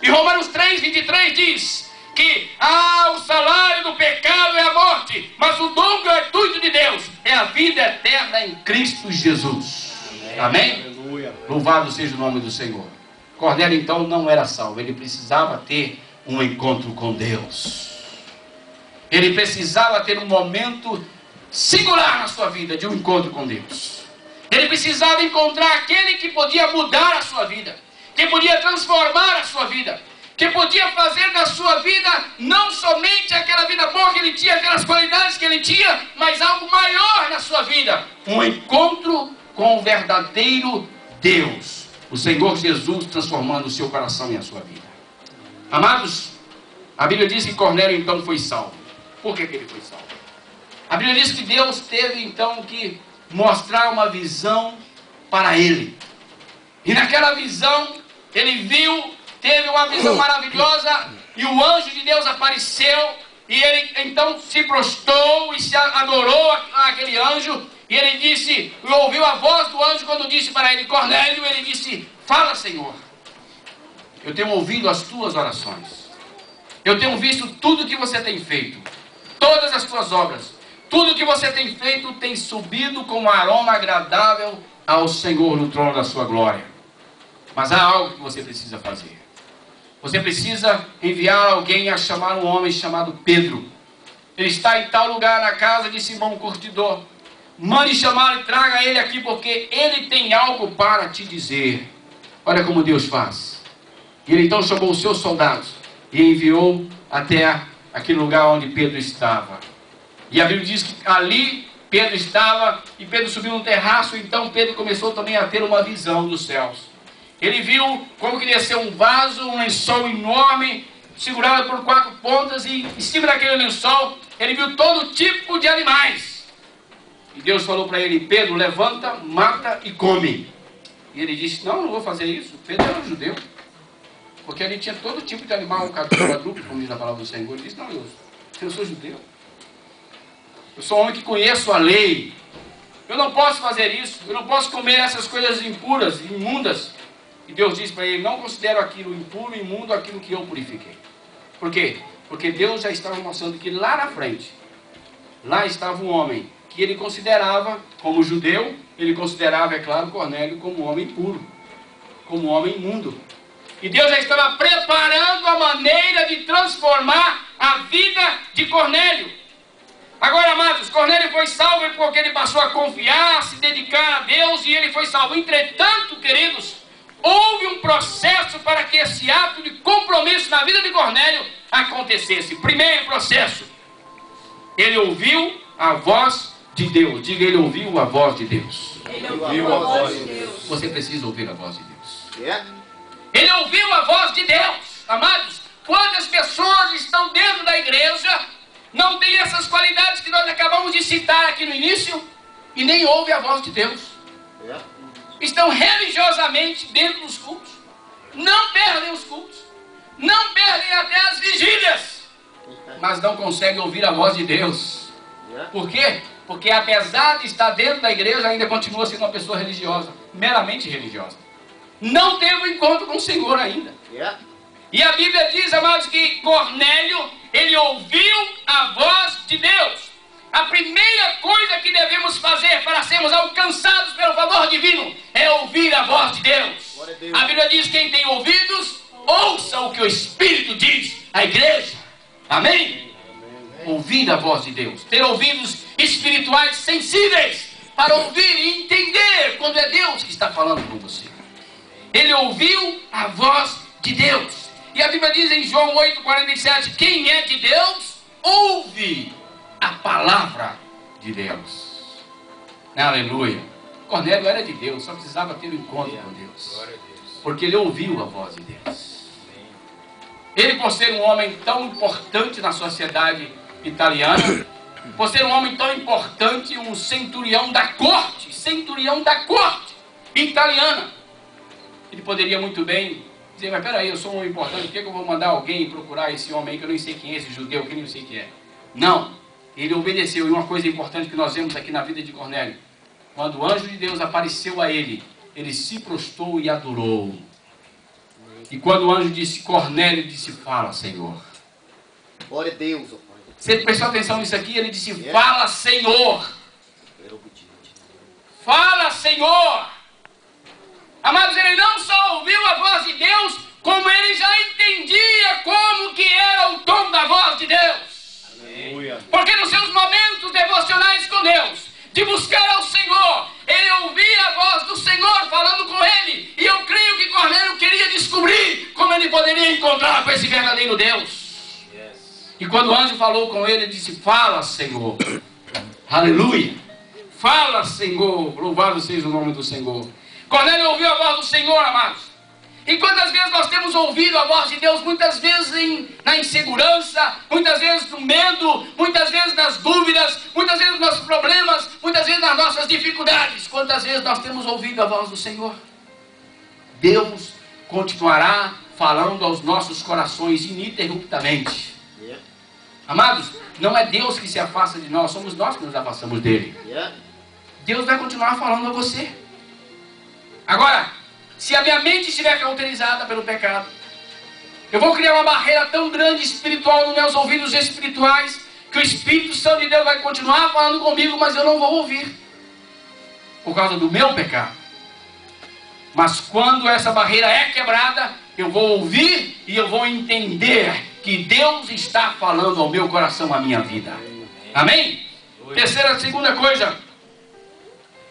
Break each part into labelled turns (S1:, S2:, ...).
S1: E Romanos 3:23 diz que o salário do pecado é a morte, mas o dom gratuito de Deus é a vida eterna em Cristo Jesus. Amém? Aleluia. Louvado seja o nome do Senhor. Cornélio então não era salvo, ele precisava ter um encontro com Deus. Ele precisava ter um momento singular na sua vida de um encontro com Deus. Ele precisava encontrar aquele que podia mudar a sua vida, que podia transformar a sua vida, que podia fazer da sua vida não somente aquela vida boa que ele tinha, aquelas qualidades que ele tinha, mas algo maior na sua vida. Um encontro com o verdadeiro Deus, o Senhor Jesus, transformando o seu coração e a sua vida. Amados, a Bíblia diz que Cornélio então foi salvo. Por que ele foi salvo? A Bíblia diz que Deus teve então que mostrar uma visão para ele. E naquela visão, ele viu, teve uma visão maravilhosa, e o anjo de Deus apareceu, e ele então se prostrou e se adorou aquele anjo, e ele disse, ouviu a voz do anjo quando disse para ele, Cornélio, ele disse, fala, Senhor, eu tenho ouvido as tuas orações, eu tenho visto tudo que você tem feito, todas as tuas obras, tudo que você tem feito tem subido com um aroma agradável ao Senhor no trono da sua glória. Mas há algo que você precisa fazer. Você precisa enviar alguém a chamar um homem chamado Pedro. Ele está em tal lugar na casa de Simão o Curtidor. Mande chamá-lo e traga ele aqui, porque ele tem algo para te dizer. Olha como Deus faz. E ele então chamou os seus soldados e enviou até aquele lugar onde Pedro estava. E a Bíblia diz que ali Pedro estava, e Pedro subiu no terraço, então Pedro começou também a ter uma visão dos céus. Ele viu como que desceu um vaso, um lençol enorme, segurado por 4 pontas, e em cima daquele lençol, ele viu todo tipo de animais. E Deus falou para ele, Pedro, levanta, mata e come. E ele disse, não vou fazer isso. Pedro era um judeu, porque ali tinha todo tipo de animal, um quadrúpede, como diz a palavra do Senhor. Ele disse, não, eu sou judeu. Eu sou um homem que conheço a lei. Eu não posso fazer isso. Eu não posso comer essas coisas impuras, imundas. E Deus disse para ele, não considero aquilo impuro, imundo, aquilo que eu purifiquei. Por quê? Porque Deus já estava mostrando que lá na frente, lá estava um homem que ele considerava, como judeu, ele considerava, é claro, Cornélio como um homem puro, como um homem imundo. E Deus já estava preparando a maneira de transformar a vida de Cornélio. Agora, amados, Cornélio foi salvo porque ele passou a confiar, a se dedicar a Deus, e ele foi salvo. Entretanto, queridos, houve um processo para que esse ato de compromisso na vida de Cornélio acontecesse. Primeiro processo, ele ouviu a voz de Deus. Diga, ele ouviu a voz de Deus.
S2: Ele ouviu a voz de Deus.
S1: Você precisa ouvir a voz de Deus. Ele ouviu a voz de Deus. Amados, quantas pessoas estão dentro da igreja, não tem essas qualidades que nós acabamos de citar aqui no início, e nem ouvem a voz de Deus. Estão religiosamente dentro dos cultos, não perdem os cultos, não perdem até as vigílias, mas não conseguem ouvir a voz de Deus. Por quê? Porque apesar de estar dentro da igreja, ainda continua sendo uma pessoa religiosa, meramente religiosa. Não teve um encontro com o Senhor ainda. E a Bíblia diz, amados, que Cornélio, ele ouviu a voz de Deus. A primeira coisa que devemos fazer para sermos alcançados pelo favor divino é ouvir a voz de Deus. A Bíblia diz, quem tem ouvidos, ouça o que o Espírito diz à igreja. Amém? Ouvir a voz de Deus. Ter ouvidos espirituais sensíveis para ouvir e entender quando é Deus que está falando com você. Ele ouviu a voz de Deus. E a Bíblia diz em João 8,47, quem é de Deus, ouve a palavra de Deus. Aleluia. Cornélio era de Deus, só precisava ter um encontro com Deus. Porque ele ouviu a voz de Deus. Ele, por ser um homem tão importante na sociedade italiana, por ser um homem tão importante, um centurião da corte italiana, ele poderia muito bem dizer, mas peraí, eu sou um homem importante, por que eu vou mandar alguém procurar esse homem aí que eu nem sei quem é, esse judeu que eu nem sei quem é? Não, ele obedeceu. E uma coisa importante que nós vemos aqui na vida de Cornélio, quando o anjo de Deus apareceu a ele, ele se prostrou e adorou. E quando o anjo disse, Cornélio disse, fala, Senhor.
S3: Glória a Deus, ó Pai.
S1: Você prestou atenção nisso aqui? Ele disse, fala, Senhor. Fala, Senhor. Amados, ele não só ouviu a voz de Deus, como ele já entendia como que era o tom da voz de Deus.
S2: Aleluia.
S1: Porque nos seus momentos devocionais com Deus, de buscar ao Senhor, ele ouvia a voz do Senhor falando com ele. E eu creio que Cornélio queria descobrir como ele poderia encontrar com esse verdadeiro Deus. E quando o anjo falou com ele, ele disse, fala, Senhor. Aleluia. Fala, Senhor. Louvado seja o nome do Senhor. Cornélio ouviu a voz do Senhor, amados. E quantas vezes nós temos ouvido a voz de Deus? Muitas vezes na insegurança, muitas vezes no medo, muitas vezes nas dúvidas, muitas vezes nos problemas, muitas vezes nas nossas dificuldades. Quantas vezes nós temos ouvido a voz do Senhor? Deus continuará falando aos nossos corações ininterruptamente. Amados, não é Deus que se afasta de nós, somos nós que nos afastamos dele. Deus vai continuar falando a você. Agora, se a minha mente estiver cauterizada pelo pecado, eu vou criar uma barreira tão grande espiritual nos meus ouvidos espirituais, que o Espírito Santo de Deus vai continuar falando comigo, mas eu não vou ouvir, por causa do meu pecado. Mas quando essa barreira é quebrada, eu vou ouvir e eu vou entender que Deus está falando ao meu coração, à minha vida. Amém? Segunda coisa.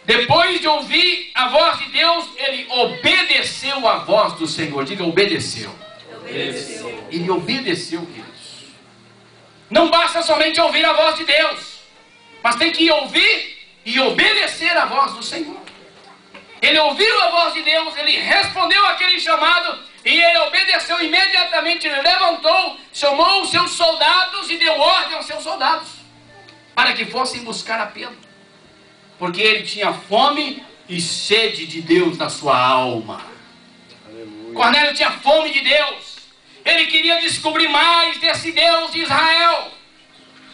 S1: Depois de ouvir a voz de Deus, ele obedeceu a voz do Senhor. Diga, obedeceu. Ele obedeceu, queridos. Não basta somente ouvir a voz de Deus, mas tem que ouvir e obedecer a voz do Senhor. Ele ouviu a voz de Deus, ele respondeu àquele chamado e ele obedeceu imediatamente. Ele levantou, chamou os seus soldados e deu ordem aos seus soldados para que fossem buscar a Pedro, porque ele tinha fome e sede de Deus na sua alma. Aleluia. Cornélio tinha fome de Deus. Ele queria descobrir mais desse Deus de Israel.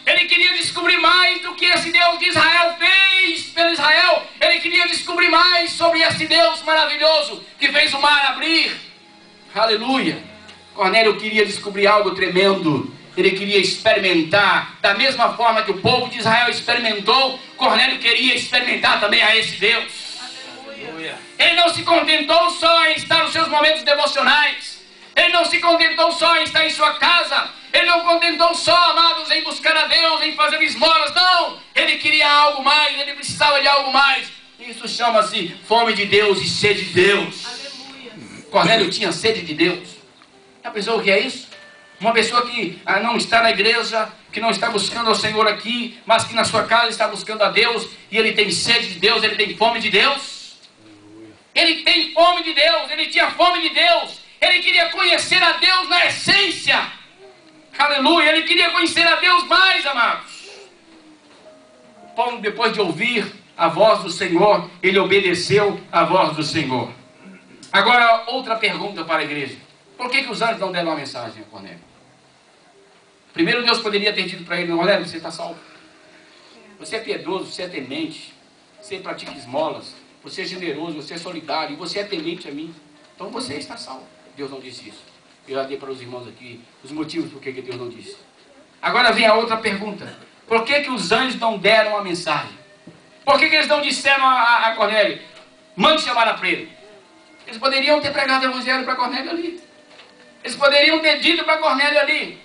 S1: Ele queria descobrir mais do que esse Deus de Israel fez pelo Israel. Ele queria descobrir mais sobre esse Deus maravilhoso que fez o mar abrir. Aleluia. Cornélio queria descobrir algo tremendo. Ele queria experimentar, da mesma forma que o povo de Israel experimentou, Cornélio queria experimentar também a esse Deus. Aleluia. Ele não se contentou só em estar nos seus momentos devocionais. Ele não se contentou só em estar em sua casa. Ele não contentou só, amados, em buscar a Deus, em fazer esmolas. Não, ele queria algo mais, ele precisava de algo mais. Isso chama-se fome de Deus e sede de Deus. Aleluia. Cornélio tinha sede de Deus. Já pensou o que é isso? Uma pessoa que não está na igreja, que não está buscando ao Senhor aqui, mas que na sua casa está buscando a Deus, e ele tem sede de Deus, ele tem fome de Deus. Ele tem fome de Deus, ele tinha fome de Deus, ele queria conhecer a Deus na essência. Aleluia, ele queria conhecer a Deus mais, amados. Paulo, depois de ouvir a voz do Senhor, ele obedeceu a voz do Senhor. Agora, outra pergunta para a igreja. Por que os anjos não deram uma mensagem a Cornélio? Primeiro, Deus poderia ter dito para ele, Cornélio, você está salvo. Você é piedoso, você é temente, você pratica esmolas, você é generoso, você é solidário, e você é temente a mim. Então você está salvo. Deus não disse isso. Eu já dei para os irmãos aqui os motivos por que Deus não disse. Agora vem a outra pergunta. Por que os anjos não deram a mensagem? Por que eles não disseram a Cornélio, mande chamar a Pedro? Eles poderiam ter pregado o evangelho para Cornélio ali. Eles poderiam ter dito para Cornélio ali,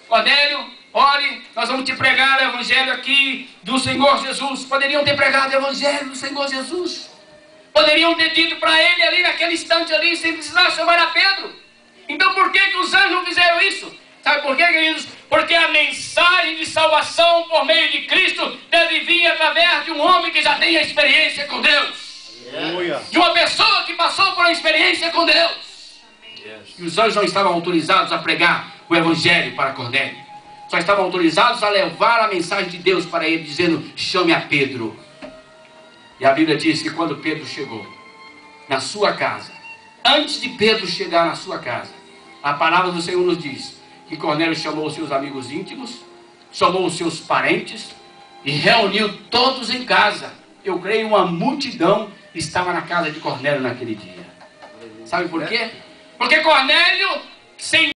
S1: Cornélio, olhe, nós vamos te pregar o evangelho aqui do Senhor Jesus. Poderiam ter pregado o evangelho do Senhor Jesus. Poderiam ter dito para ele ali, naquele instante ali, sem precisar chamar a Pedro. Então por que os anjos não fizeram isso? Sabe por quê, queridos? Porque a mensagem de salvação por meio de Cristo deve vir através de um homem que já tem a experiência com Deus. De uma pessoa que passou por uma experiência com Deus. E os anjos não estavam autorizados a pregar o evangelho para Cornélio. Só estavam autorizados a levar a mensagem de Deus para ele, dizendo, chame a Pedro. E a Bíblia diz que quando Pedro chegou na sua casa, antes de Pedro chegar na sua casa, a palavra do Senhor nos diz que Cornélio chamou os seus amigos íntimos, chamou os seus parentes e reuniu todos em casa. Eu creio uma multidão estava na casa de Cornélio naquele dia. Sabe por quê? Porque Cornélio, sem